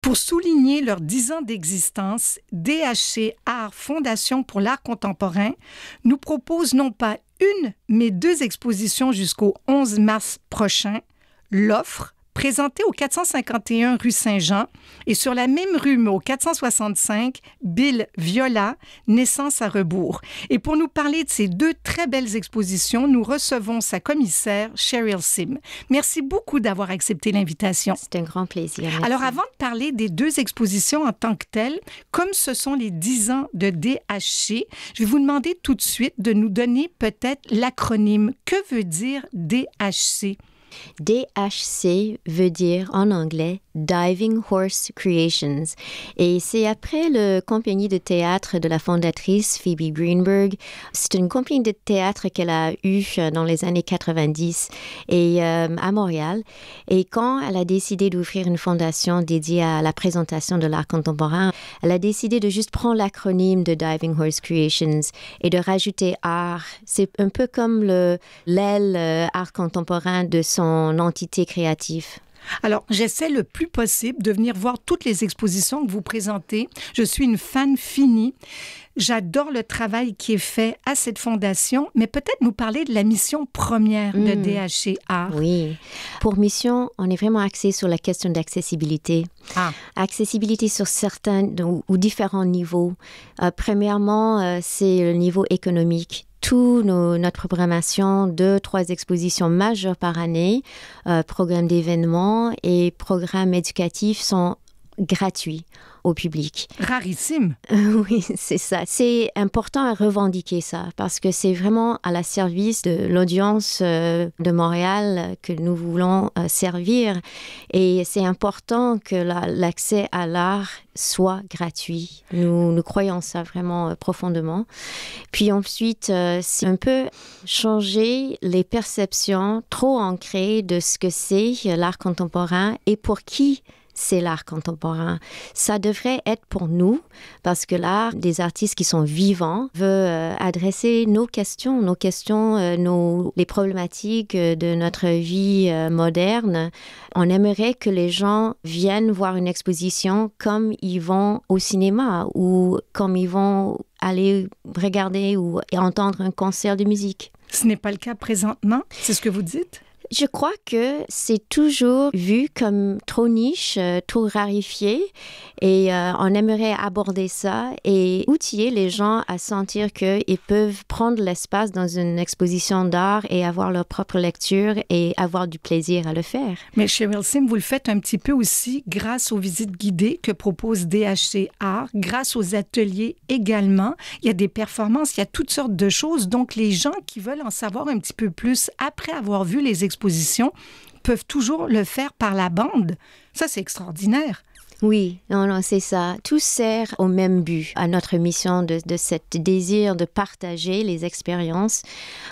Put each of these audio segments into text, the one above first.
Pour souligner leurs 10 ans d'existence, DHC Art Fondation pour l'art contemporain nous propose non pas une, mais 2 expositions jusqu'au 11 mars prochain. L'offre, présentée au 451 rue Saint-Jean et sur la même rue, mais au 465, Bill Viola, Naissance à rebours. Et pour nous parler de ces 2 très belles expositions, nous recevons sa commissaire, Cheryl Sim. Merci beaucoup d'avoir accepté l'invitation. C'est un grand plaisir. Merci. Alors, avant de parler des 2 expositions en tant que telles, comme ce sont les 10 ans de DHC, je vais vous demander tout de suite de nous donner peut-être l'acronyme. Que veut dire DHC? DHC veut dire en anglais Diving Horse Creations. Et c'est après la compagnie de théâtre de la fondatrice Phoebe Greenberg. C'est une compagnie de théâtre qu'elle a eue dans les années 90 et, à Montréal. Et quand elle a décidé d'ouvrir une fondation dédiée à la présentation de l'art contemporain, elle a décidé de juste prendre l'acronyme de Diving Horse Creations et de rajouter art. C'est un peu comme l'aile art contemporain de son entité créative. Alors, j'essaie le plus possible de venir voir toutes les expositions que vous présentez. Je suis une fan finie. J'adore le travail qui est fait à cette fondation, mais peut-être nous parler de la mission première de DHC Art. Oui. Pour mission, on est vraiment axé sur la question d'accessibilité. Accessibilité sur certains ou différents niveaux. Premièrement, c'est le niveau économique. Notre programmation, 2-3 expositions majeures par année, programmes d'événements et programmes éducatifs sont gratuits au public. Rarissime. Oui, c'est ça. C'est important à revendiquer ça parce que c'est vraiment à la service de l'audience de Montréal que nous voulons servir. Et c'est important que l'accès à l'art soit gratuit. Nous croyons ça vraiment profondément. Puis ensuite, c'est un peu changer les perceptions trop ancrées de ce que c'est l'art contemporain et pour qui c'est l'art contemporain. Ça devrait être pour nous, parce que l'art des artistes qui sont vivants veut adresser nos questions, les problématiques de notre vie moderne. On aimerait que les gens viennent voir une exposition comme ils vont au cinéma ou comme ils vont aller regarder ou entendre un concert de musique. Ce n'est pas le cas présentement, c'est ce que vous dites? Je crois que c'est toujours vu comme trop niche, trop rarifié et on aimerait aborder ça et outiller les gens à sentir qu'ils peuvent prendre l'espace dans une exposition d'art et avoir leur propre lecture et avoir du plaisir à le faire. Mais Cheryl Sim, vous le faites un petit peu aussi grâce aux visites guidées que propose DHC Art, grâce aux ateliers également. Il y a des performances, il y a toutes sortes de choses. Donc, les gens qui veulent en savoir un petit peu plus après avoir vu les expositions peuvent toujours le faire par la bande. Ça, c'est extraordinaire. Oui, non, c'est ça. Tout sert au même but, à notre mission de ce désir de partager les expériences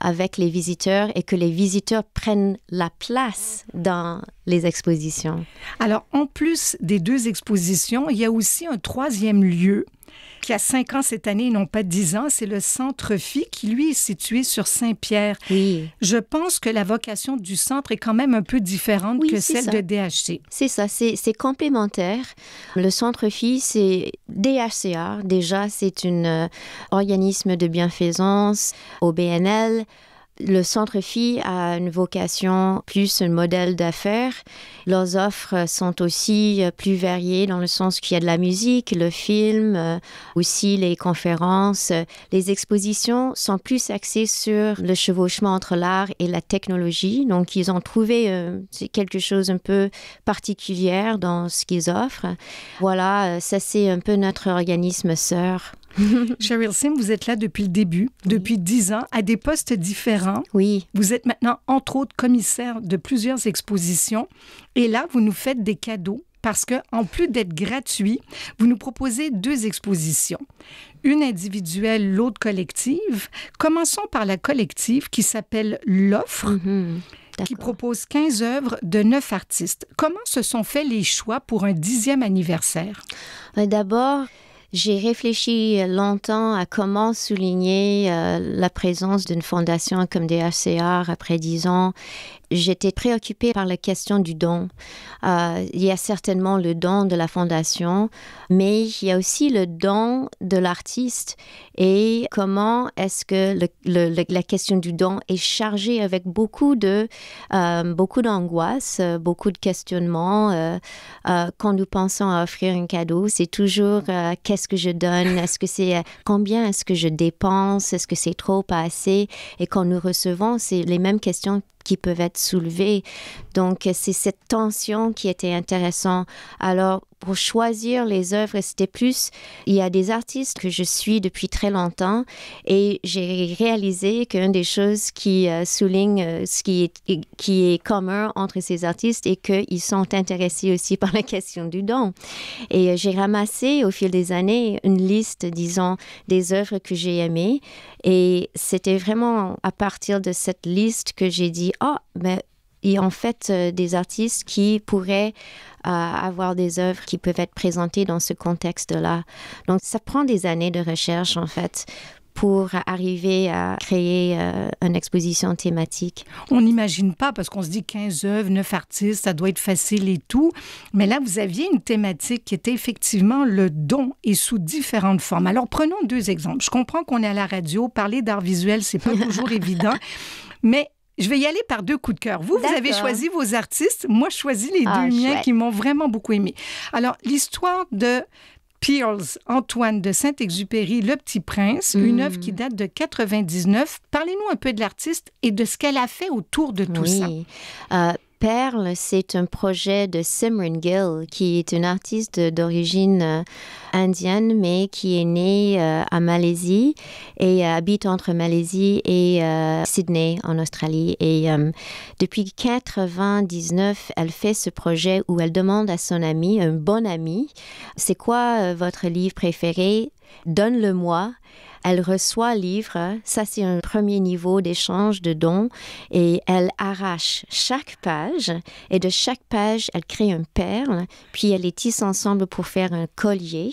avec les visiteurs et que les visiteurs prennent la place dans les expositions. Alors, en plus des 2 expositions, il y a aussi un 3e lieu qui a 5 ans cette année et non pas 10 ans, c'est le Centre Phi qui, lui, est situé sur Saint-Pierre. Oui. Je pense que la vocation du centre est quand même un peu différente que celle de DHC. C'est ça, c'est complémentaire. Le Centre Phi, c'est DHC Art. Déjà, c'est un organisme de bienfaisance au BNL. Le Centre Phi a une vocation plus un modèle d'affaires. Leurs offres sont aussi plus variées dans le sens qu'il y a de la musique, le film, aussi les conférences. Les expositions sont plus axées sur le chevauchement entre l'art et la technologie. Donc, ils ont trouvé quelque chose un peu particulier dans ce qu'ils offrent. Voilà, ça c'est un peu notre organisme sœur. Cheryl Sim, vous êtes là depuis le début, depuis 10 ans, à des postes différents. Oui. Vous êtes maintenant, entre autres, commissaire de plusieurs expositions. Et là, vous nous faites des cadeaux parce que, en plus d'être gratuit, vous nous proposez 2 expositions. Une individuelle, l'autre collective. Commençons par la collective qui s'appelle L'Offre. Qui propose 15 œuvres de 9 artistes. Comment se sont faits les choix pour un 10e anniversaire? D'abord, J'ai réfléchi longtemps à comment souligner la présence d'une fondation comme DHCR après 10 ans. J'étais préoccupée par la question du don. Il y a certainement le don de la fondation, mais il y a aussi le don de l'artiste et comment est-ce que la question du don est chargée avec beaucoup d'angoisse, beaucoup de questionnements. Quand nous pensons à offrir un cadeau, c'est toujours qu'est-ce que je donne? Est-ce que c'est combien est-ce que je dépense? Est-ce que c'est trop, pas assez? Et quand nous recevons, c'est les mêmes questions qui peuvent être soulevées. Donc, c'est cette tension qui était intéressante. Alors, pour choisir les œuvres, c'était plus... Il y a des artistes que je suis depuis très longtemps et j'ai réalisé qu'une des choses qui souligne ce qui est commun entre ces artistes est qu'ils sont intéressés aussi par la question du don. Et j'ai ramassé au fil des années une liste, disons, des œuvres que j'ai aimées. Et c'était vraiment à partir de cette liste que j'ai dit, il y a en fait des artistes qui pourraient avoir des œuvres qui peuvent être présentées dans ce contexte-là. Donc, ça prend des années de recherche, en fait, pour arriver à créer une exposition thématique. On n'imagine pas, parce qu'on se dit 15 œuvres, 9 artistes, ça doit être facile et tout. Mais là, vous aviez une thématique qui était effectivement le don et sous différentes formes. Alors, prenons 2 exemples. Je comprends qu'on est à la radio, parler d'art visuel, c'est pas toujours évident, mais je vais y aller par 2 coups de cœur. Vous avez choisi vos artistes. Moi, je choisis les 2 miens qui m'ont vraiment beaucoup aimé. Alors, l'histoire de Pearls, Antoine de Saint-Exupéry, Le Petit Prince, une œuvre qui date de 99. Parlez-nous un peu de l'artiste et de ce qu'elle a fait autour de tout ça. Perle, c'est un projet de Simran Gill, qui est une artiste d'origine indienne, mais qui est née à Malaisie et habite entre Malaisie et Sydney, en Australie. Et depuis 1999, elle fait ce projet où elle demande à son ami, un bon ami, « C'est quoi votre livre préféré? Donne-le-moi. » Elle reçoit le livre, ça c'est un premier niveau d'échange de dons et elle arrache chaque page et de chaque page elle crée une perle puis elle les tisse ensemble pour faire un collier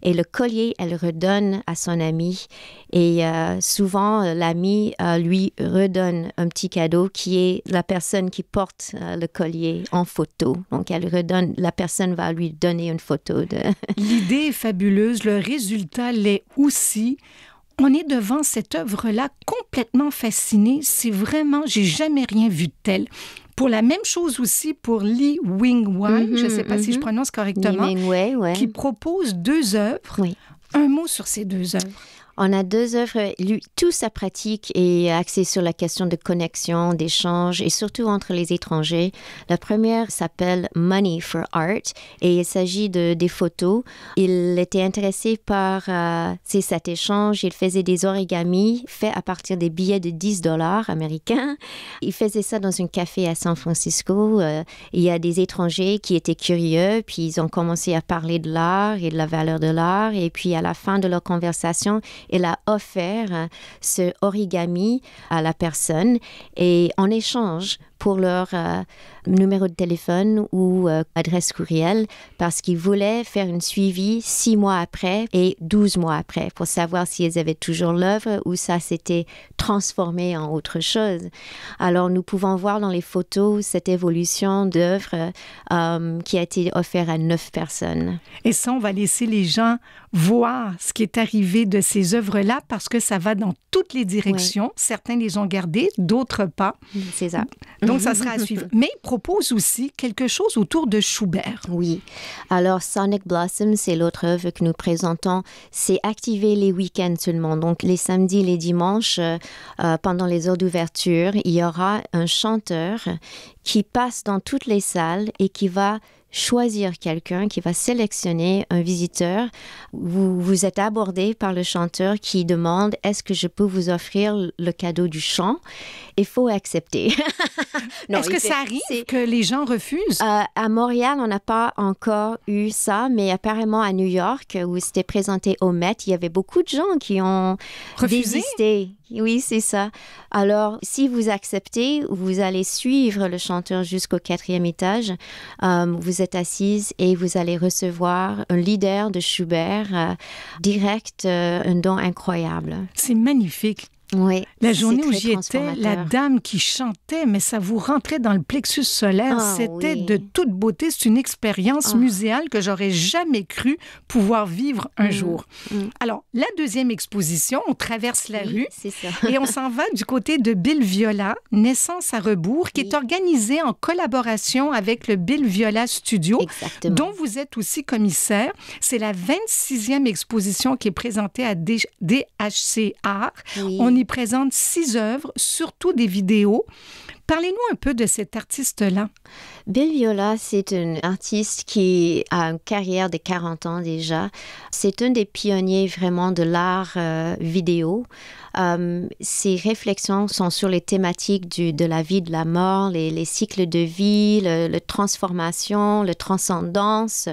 et le collier elle redonne à son ami et souvent l'ami lui redonne un petit cadeau qui est la personne qui porte le collier en photo. Donc elle redonne, la personne va lui donner une photo de... L'idée est fabuleuse, le résultat l'est aussi. On est devant cette œuvre-là complètement fascinée. C'est vraiment, j'ai jamais rien vu de tel. Pour la même chose aussi pour Li Wing-Wai, je ne sais pas si je prononce correctement, qui propose 2 œuvres. Oui. Un mot sur ces 2 œuvres. On a 2 œuvres, toute sa pratique est axée sur la question de connexion, d'échange et surtout entre les étrangers. La première s'appelle Money for Art et il s'agit des photos. Il était intéressé par cet échange. Il faisait des origamis faits à partir des billets de $10 américains. Il faisait ça dans un café à San Francisco. Il y a des étrangers qui étaient curieux puis ils ont commencé à parler de l'art et de la valeur de l'art et puis à la fin de leur conversation, il a offert ce origami à la personne et en échange pour leur numéro de téléphone ou adresse courriel parce qu'ils voulaient faire un suivi 6 mois après et 12 mois après pour savoir s'ils avaient toujours l'œuvre ou ça s'était transformé en autre chose. Alors, nous pouvons voir dans les photos cette évolution d'œuvre qui a été offerte à 9 personnes. Et ça, on va laisser les gens voir ce qui est arrivé de ces œuvres-là parce que ça va dans toutes les directions. Oui. Certains les ont gardées, d'autres pas. C'est ça. Donc, ça sera à suivre. Mais il propose aussi quelque chose autour de Schubert. Oui. Alors, Sonic Blossom, c'est l'autre œuvre que nous présentons. C'est activé les week-ends seulement. Donc, les samedis, les dimanches, pendant les heures d'ouverture, il y aura un chanteur qui passe dans toutes les salles et qui va choisir quelqu'un, qui va sélectionner un visiteur. Vous êtes abordé par le chanteur qui demande « Est-ce que je peux vous offrir le cadeau du chant ?» Il faut accepter. Non, est-ce que ça arrive que les gens refusent? À Montréal, on n'a pas encore eu ça, mais apparemment à New York, où c'était présenté au Met, il y avait beaucoup de gens qui ont désisté. Oui, c'est ça. Alors, si vous acceptez, vous allez suivre le chanteur jusqu'au 4e étage. Vous vous êtes assise et vous allez recevoir un leader de Schubert direct, un don incroyable. C'est magnifique. Oui, la journée où j'y étais, la dame qui chantait, mais ça vous rentrait dans le plexus solaire. C'était de toute beauté. C'est une expérience muséale que j'aurais jamais cru pouvoir vivre un jour. Alors, la deuxième exposition, on traverse la rue c'est ça. et on s'en va du côté de Bill Viola, Naissance à rebours, qui est organisée en collaboration avec le Bill Viola Studio, dont vous êtes aussi commissaire. C'est la 26e exposition qui est présentée à DHC Art. On y présente 6 œuvres, surtout des vidéos. Parlez-nous un peu de cet artiste-là. Bill Viola, c'est un artiste qui a une carrière de 40 ans déjà. C'est un des pionniers vraiment de l'art vidéo. Ses réflexions sont sur les thématiques de la vie, de la mort, les cycles de vie, la transformation, la transcendance.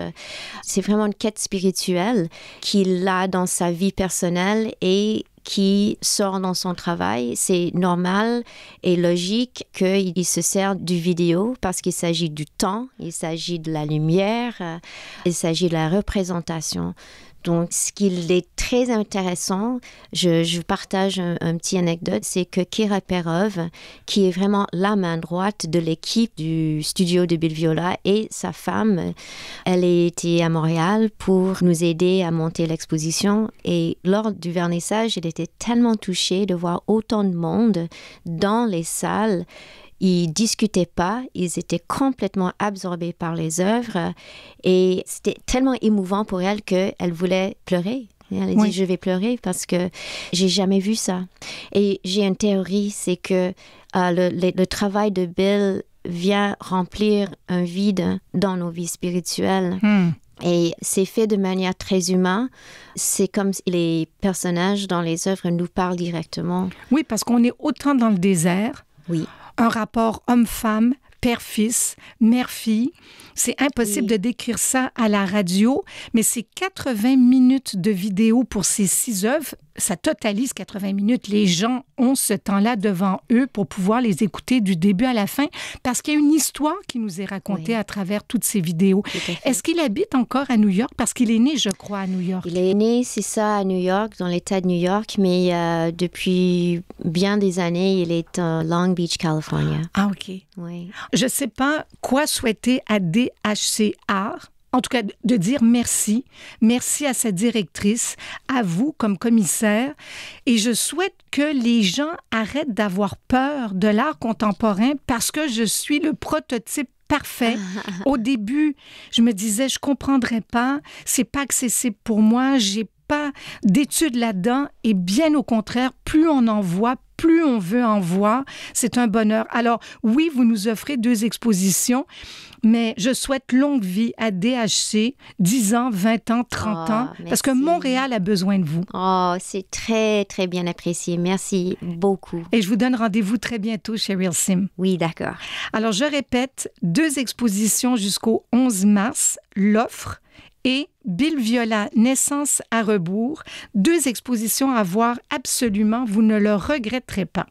C'est vraiment une quête spirituelle qu'il a dans sa vie personnelle et qui sort dans son travail. C'est normal et logique qu'il se sert du vidéo parce qu'il s'agit du temps, il s'agit de la lumière, il s'agit de la représentation. Donc, ce qui est très intéressant, je partage un petit anecdote, c'est que Kira Perov, qui est vraiment la main droite de l'équipe du studio de Bill Viola, et sa femme, elle était à Montréal pour nous aider à monter l'exposition. Et lors du vernissage, elle était tellement touchée de voir autant de monde dans les salles. Ils discutaient pas, ils étaient complètement absorbés par les œuvres et c'était tellement émouvant pour elle qu'elle voulait pleurer. Et elle a dit, je vais pleurer parce que j'ai jamais vu ça. Et j'ai une théorie, c'est que le travail de Bill vient remplir un vide dans nos vies spirituelles. Et c'est fait de manière très humaine. C'est comme si les personnages dans les œuvres nous parlent directement. Oui, parce qu'on est autant dans le désert. Oui. Un rapport homme-femme, père-fils, mère-fille. C'est impossible de décrire ça à la radio, mais c'est 80 minutes de vidéo pour ces 6 œuvres. Ça totalise 80 minutes. Les gens ont ce temps-là devant eux pour pouvoir les écouter du début à la fin parce qu'il y a une histoire qui nous est racontée à travers toutes ces vidéos. Est-ce qu'il habite encore à New York? Parce qu'il est né, je crois, à New York. Il est né, c'est ça, à New York, dans l'État de New York, mais depuis bien des années, il est à Long Beach, California. Ah, OK. Oui. Je ne sais pas quoi souhaiter à DHC Art. En tout cas, de dire merci. Merci à sa directrice, à vous comme commissaire. Et je souhaite que les gens arrêtent d'avoir peur de l'art contemporain parce que je suis le prototype parfait. Au début, je me disais, je comprendrais pas, c'est pas accessible pour moi, j'ai pas d'études là-dedans. Et bien au contraire, plus on en voit, plus on veut en voir, c'est un bonheur. Alors, oui, vous nous offrez 2 expositions, mais je souhaite longue vie à DHC, 10 ans, 20 ans, 30 ans, parce que Montréal a besoin de vous. Oh, c'est très, très bien apprécié. Merci beaucoup. Et je vous donne rendez-vous très bientôt, Cheryl Sim. Oui, d'accord. Alors, je répète, 2 expositions jusqu'au 11 mars, l'offre et Bill Viola, Naissance à rebours, 2 expositions à voir absolument, vous ne le regretterez pas.